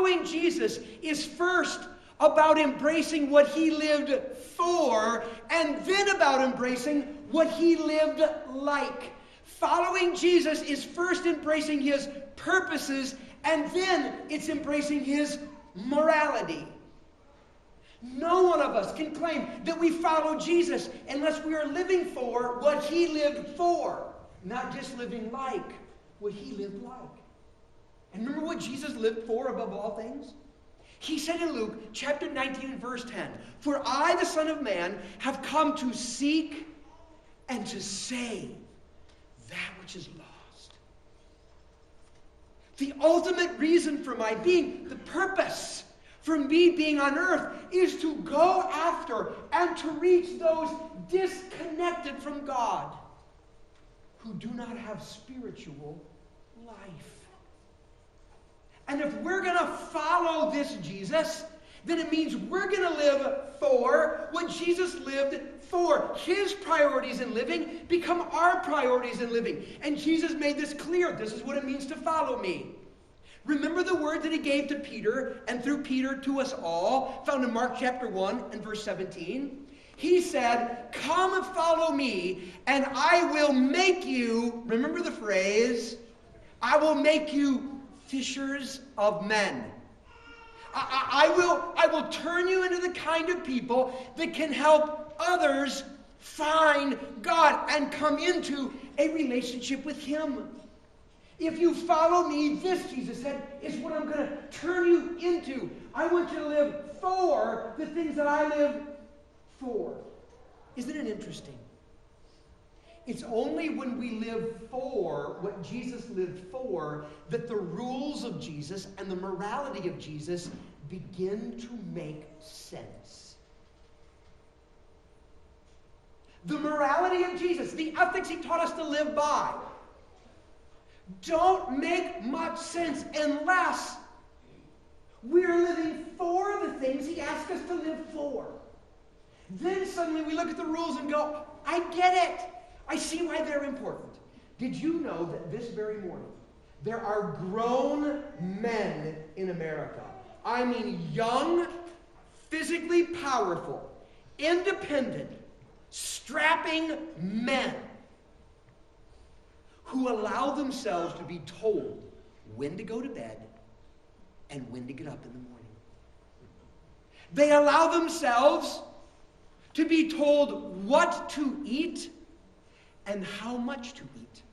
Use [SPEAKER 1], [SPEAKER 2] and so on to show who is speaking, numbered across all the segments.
[SPEAKER 1] following Jesus is first about embracing what he lived for, and then about embracing what he lived like. Following Jesus is first embracing his purposes, and then it's embracing his morality. No one of us can claim that we follow Jesus unless we are living for what he lived for, not just living like what he lived like. And remember what Jesus lived for above all things? He said in Luke chapter 19 and verse 10, "For I, the Son of Man, have come to seek and to save that which is lost." The ultimate reason for my being, the purpose for me being on earth, is to go after and to reach those disconnected from God who do not have spiritual life. And if we're going to follow this Jesus, then it means we're going to live for what Jesus lived for. His priorities in living become our priorities in living. And Jesus made this clear. This is what it means to follow me. Remember the word that he gave to Peter, and through Peter to us all, found in Mark chapter 1 and verse 17. He said, "Come and follow me, and I will make you," remember the phrase, "I will make you fishers of men." I will turn you into the kind of people that can help others find God and come into a relationship with him. If you follow me, this, Jesus said, is what I'm going to turn you into. I want you to live for the things that I live for. Isn't it interesting? It's only when we live for what Jesus lived for that the rules of Jesus and the morality of Jesus begin to make sense. The morality of Jesus, the ethics he taught us to live by, don't make much sense unless we're living for the things he asked us to live for. Then suddenly we look at the rules and go, I get it. I see why they're important. Did you know that this very morning there are grown men in America? I mean young, physically powerful, independent, strapping men who allow themselves to be told when to go to bed and when to get up in the morning. They allow themselves to be told what to eat and how much to eat.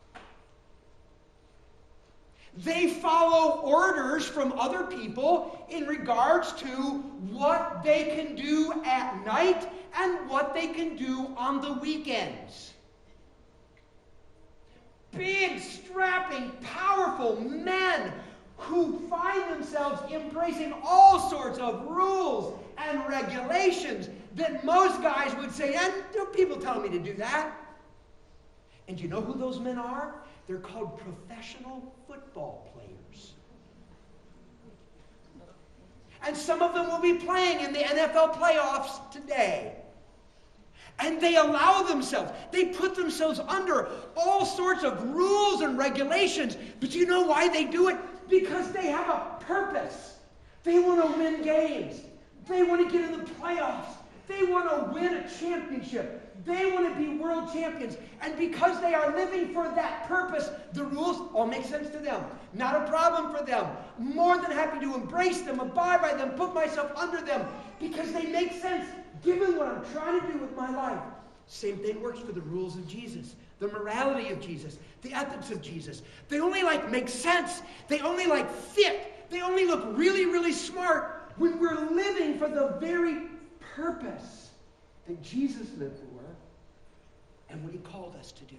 [SPEAKER 1] They follow orders from other people in regards to what they can do at night and what they can do on the weekends. Big, strapping, powerful men who find themselves embracing all sorts of rules and regulations that most guys would say, and people tell me to do that. And you know who those men are? They're called professional football players. And some of them will be playing in the NFL playoffs today. And they allow themselves, they put themselves under all sorts of rules and regulations. But you know why they do it? Because they have a purpose. They want to win games. They want to get in the playoffs. They want to win a championship. They want to be world champions. And because they are living for that purpose, the rules all make sense to them. Not a problem for them. More than happy to embrace them, abide by them, put myself under them, because they make sense given what I'm trying to do with my life. Same thing works for the rules of Jesus, the morality of Jesus, the ethics of Jesus. They only make sense. They only fit. They only look really, really smart when we're living for the very purpose that Jesus lived for and what he called us to do.